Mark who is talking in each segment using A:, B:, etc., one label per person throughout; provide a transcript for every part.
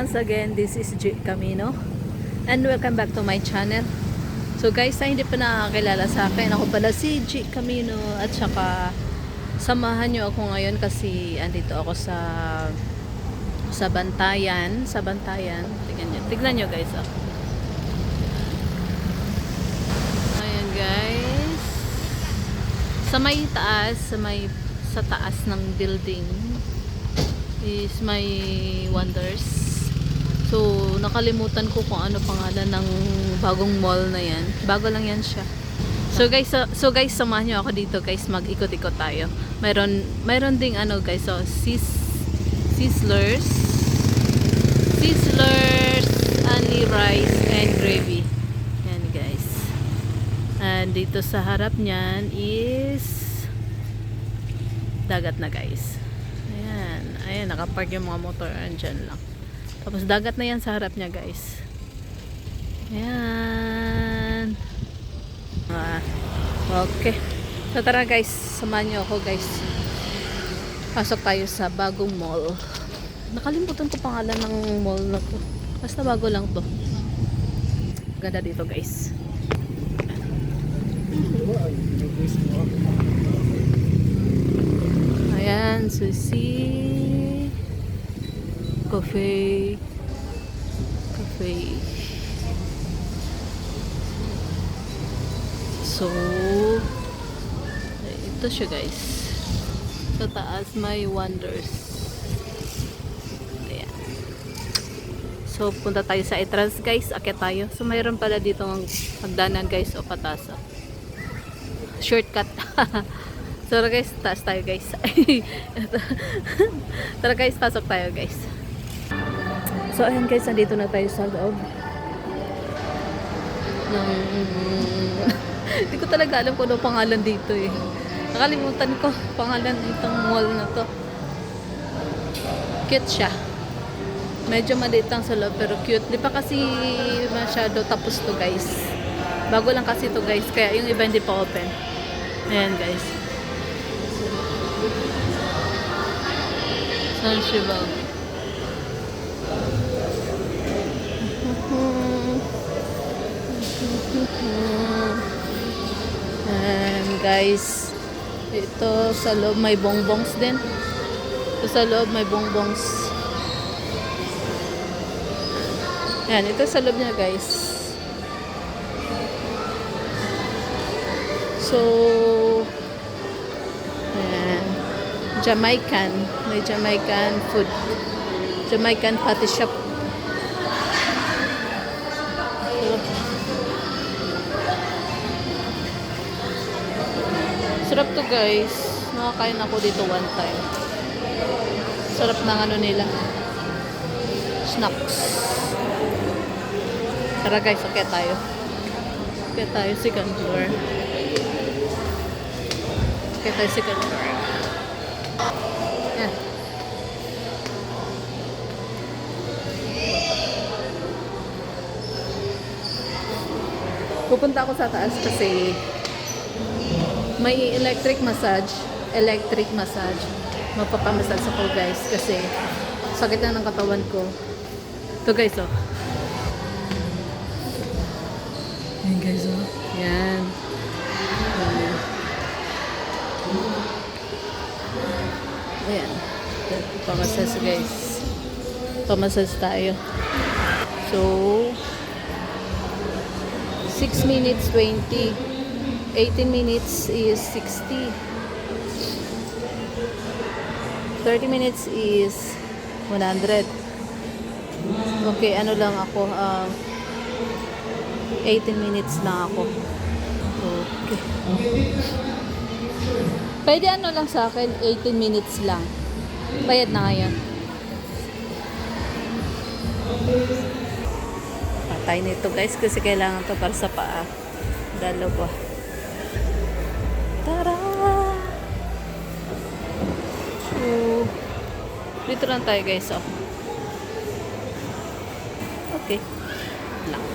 A: once again, this is G Camino and welcome back to my channel. So guys, na hindi pa nakakilala sa akin, ako pala si G Camino at saka samahan nyo ako ngayon kasi andito ako sa Bantayan. Tignan nyo guys. Oh. Ayan guys. Sa taas ng building is may Wonders. So, nakalimutan ko kung ano pangalan ng bagong mall na yan. Bago lang yan siya. So guys, samahan nyo ako dito guys, mag-ikot-ikot tayo. Mayroon ding ano guys, so Sizzlers, only rice and gravy. Yan guys. And dito sa harap niyan is dagat na guys. Ayan, nakapark yung mga motor andyan lang. Tapos dagat na yan sa harap niya guys. Ayan. Okay. So tara guys, samahan nyo ako guys. Pasok tayo sa bagong mall. Nakalimutan ko pangalan ng mall na to. Basta bago lang to. Ganda dito guys. Ayan, Sushi Cafe. So, ito siya guys. Sa taas may Wonders. Ayan. So, punta tayo sa entrance guys. Akyat tayo. So, mayroon pala dito ng hagdanan guys o patasa. Shortcut. So, tara guys, taas tayo guys. Tara guys, pasok tayo guys. So, ayan guys, nandito na tayo sa loob. Hindi ko talaga alam kung ano pangalan dito eh. Nakalimutan ko pangalan itong mall na to. Cute siya. Medyo maliit lang sa loob pero cute. Di pa kasi masyado tapos to guys. Bago lang kasi to guys. Kaya yung iba hindi pa open. Ayan guys. Sunshibal. And guys, ito sa loob may bongbongs din. Ito sa loob may bongbongs. Yan, ito sa loob niya guys. So, yan. Jamaican. May Jamaican food. Jamaican patty shop. Sarap to guys. Nakakain ako dito one time. Sarap ng ano nila. Snacks. Tara guys, okay tayo. Okay tayo second floor. Okay tayo second floor. Yan. Pupunta ako sa taas kasi may electric massage. Mapapamassage ako guys kasi sakit na ng katawan ko. Ito guys oh. Yan guys oh. Yan. Ayan. Pamassage guys. Pamassage tayo. So 6 minutes 20. 18 minutes is 60. 30 minutes is 100. Okay, ano lang ako, 18 minutes lang ako. Okay. Pwede ano lang sa akin, 18 minutes lang. Bayad na ngayon. Patay nito guys kasi kailangan to para sa paa. Dalawa. Tara! So, dito lang tayo guys. Oh. Okay. Lang.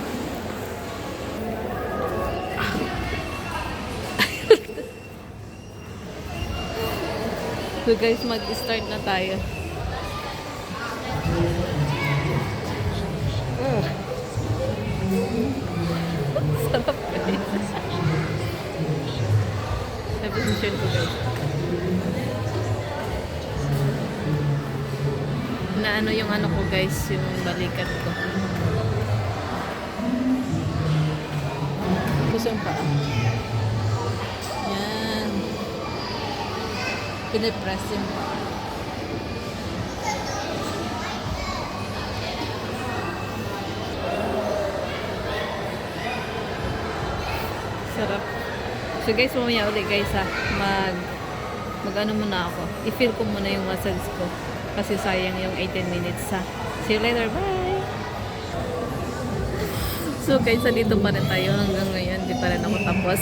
A: So guys, mag-start na tayo. position ko guys. Na ano yung ano ko guys, yung balikat ko. Gusto yung paa. Yan. Pinipress yung paa. Sarap. So guys, mamaya ulit guys ha. Mag ano muna ako. I-feel ko muna yung massage ko. Kasi sayang yung 18 minutes ha. See you later. Bye! So guys, dito pa rin tayo hanggang ngayon. Di pa rin ako tapos.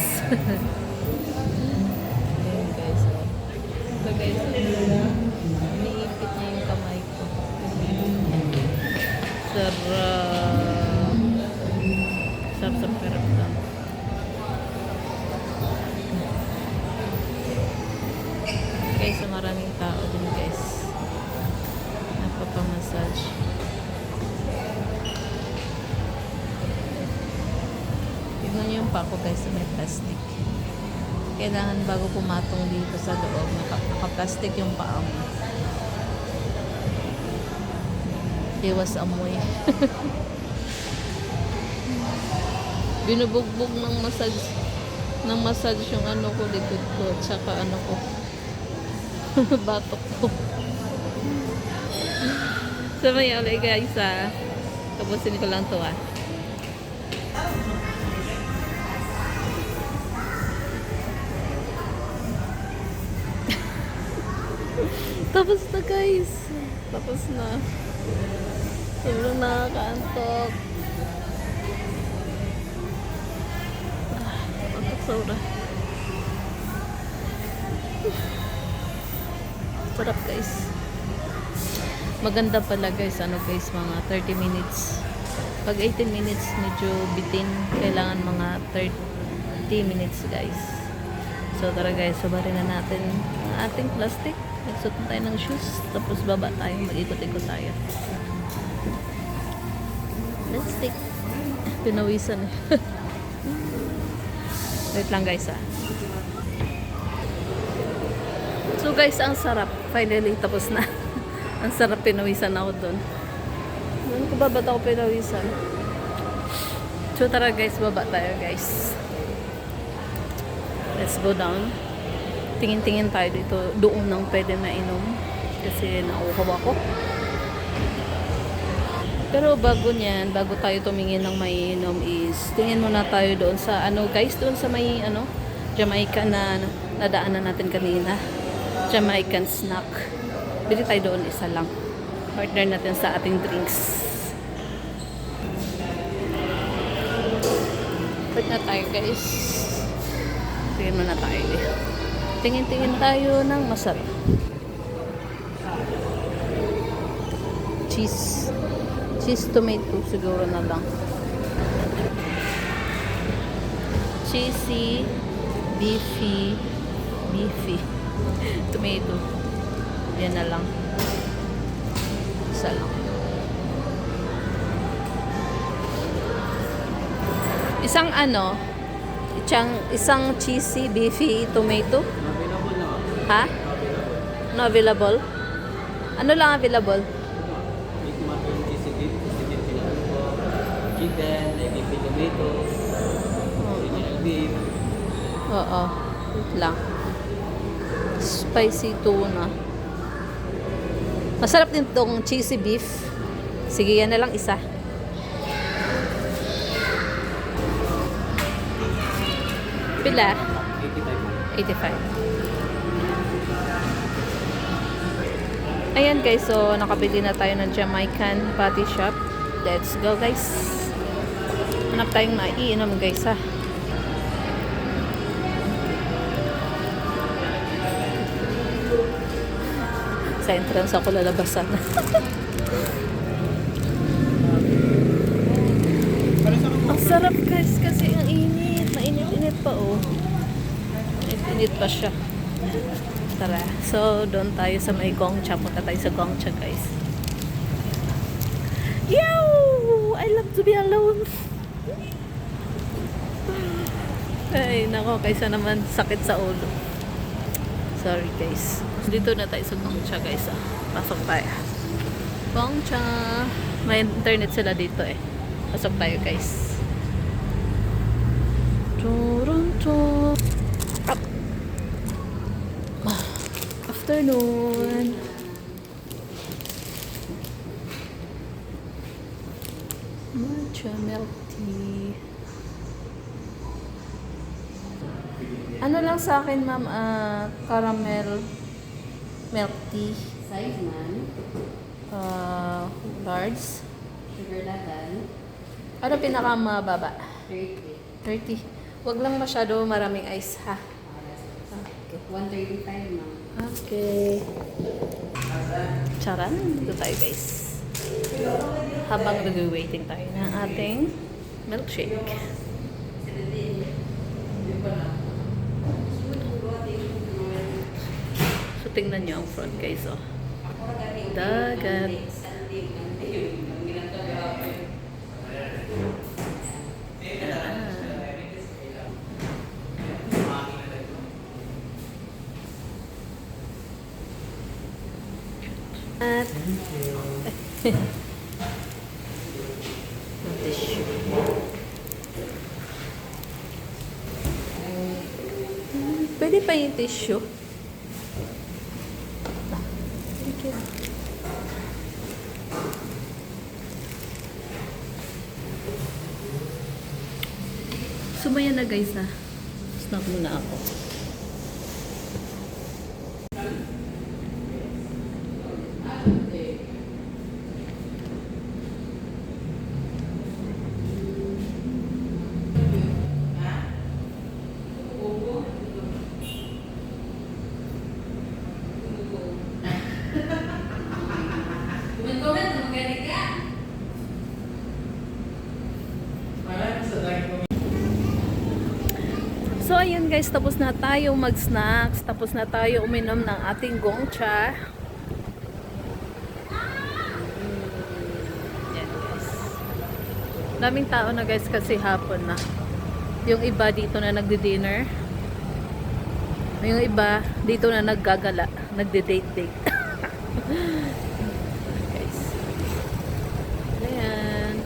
A: Ayan guys. So guys, umiipit niya yung kamay ko. Sarap. Sarap sa pakiramdam. Guys, so maraming tao din guys. Nagpapamassage. Tignan nyo yung pako guys sa may plastic. Kailangan bago pumatong dito sa loob, naka-plastic yung paa mo. Iwas amoy. Binubugbog ng massage yung ano ko, likod ko, tsaka ano ko. Batok ko. So may ulit guys ha. Tapusin ko lang to ha. Tapos na guys. Tapos na. Sobrang nakakaantok. Antok sobra. Sarap guys. Maganda pala guys, ano guys, mga 30 minutes. Pag 18 minutes medyo bitin, kailangan mga 30 minutes guys. So tara guys, subarin na natin ang ating plastic. Nagsuot na tayo ng shoes, tapos baba tayo, mag-ikot-ikot tayo. Let's take. Pinawisan eh. Wait lang guys ah. So guys, ang sarap. Finally, tapos na. Ang sarap, pinawisan ako doon. Doon ko ba ba't ako pinawisan? So tara guys, baba tayo guys. Let's go down. Tingin-tingin tayo dito. Doon nang pwede mainom. Kasi nauuhaw ako. Pero bago niyan, bago tayo tumingin ng mainom is, tingin muna tayo doon sa ano guys, doon sa may ano, Jamaica na nadaanan natin kanina. Jamaican snack. Bili tayo doon, isa lang. Partner natin sa ating drinks. Pwede na tayo guys. Tingin muna tayo dito. Tingin-tingin tayo ng masarap. Cheese. Cheese tomato siguro na lang. Cheesy, beefy tomato. Yan na lang. Isa lang. Isang ano? Isang cheesy, beefy tomato? Ha? No available? Ano lang available?
B: Chicken, leafy tomatoes, original beef.
A: Oo. Wait lang. Spicy tuna. Masarap din tong cheesy beef. Sige, yan na lang isa. Pila? 85. Ayan guys, so nakabili na tayo ng Jamaican patty shop. Let's go guys. Hanap tayong naiinom guys ha. Sa entrance ako lalabasan. Ang sarap guys kasi ang init. Mainit-init pa oh. Mainit pa siya. Tara. So, doon tayo sa may Gongcha. Punta tayo sa Gongcha guys. Yo! I love to be alone. Ay, nako, kaysa naman sakit sa ulo. Sorry guys. Dito na tayo sa Gongcha guys. Pasok tayo. Gongcha. May internet sila dito eh. Pasok tayo guys. Toronto. Up. Afternoon. Matcha milk tea. Ano lang sa akin, ma'am, caramel milk tea.
C: Size man,
A: Large.
C: sugar level,
A: Ano pinakamababa?
C: 30.
A: 30. Wag lang masyado maraming ice, ha?
C: Okay. 135 ma'am.
A: Okay. Charan. Dito tayo, guys. Habang nag-waiting tayo ng ating milkshake. So, tingnan nyo ang front, guys, oh. Dagat. At tissue. Pwede pa yung tissue. Thank you. Sumaya na guys ha. Snack muna ako. So ayun guys, tapos na tayo mag-snacks, tapos na tayo uminom ng ating Gongcha. Yan guys. Daming tao na guys kasi hapon na. Yung iba dito na nagdi-dinner. Yung iba dito na naggagala, nagde-date-date. Guys. Ayan.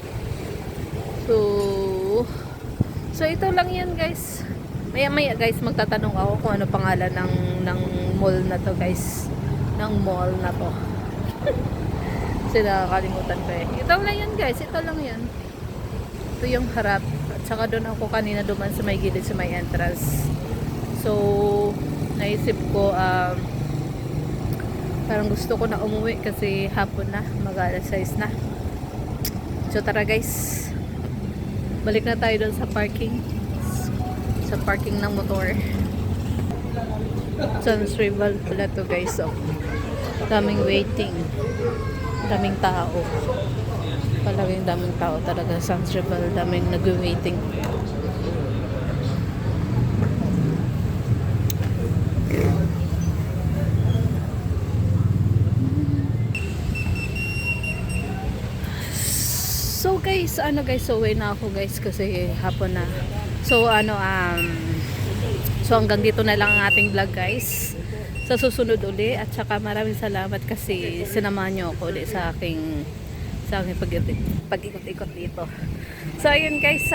A: So ito lang yan guys. Maya guys, magtatanong ako kung ano pangalan ng mall na to guys. Ng mall na to. Kasi nakakalimutan ko eh. Ito lang yan guys, ito lang yan. Ito yung harap. At saka doon ako kanina duman sa may gilid sa may entrance. So, naisip ko parang gusto ko na umuwi kasi hapon na, mag-alas 6 na. So tara guys. Balik na tayo doon sa parking. Sa parking ng motor. Sun's Rival pala to guys. So, daming waiting. Daming tao. Palaging daming tao talaga. Sun's Rival. Daming nag-waiting. So guys, so uwi na ako guys kasi hapon na. So so hanggang dito na lang ang ating vlog guys. Sa susunod uli at saka maraming salamat kasi sinamahan niyo ako uli sa aking pag-ikot-ikot dito. So ayun guys,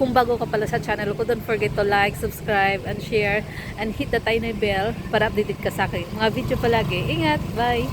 A: kung bago ka pala sa channel ko, don't forget to like, subscribe, and share, and hit the tiny bell para updated ka sa akin mga video palagi. Ingat, bye!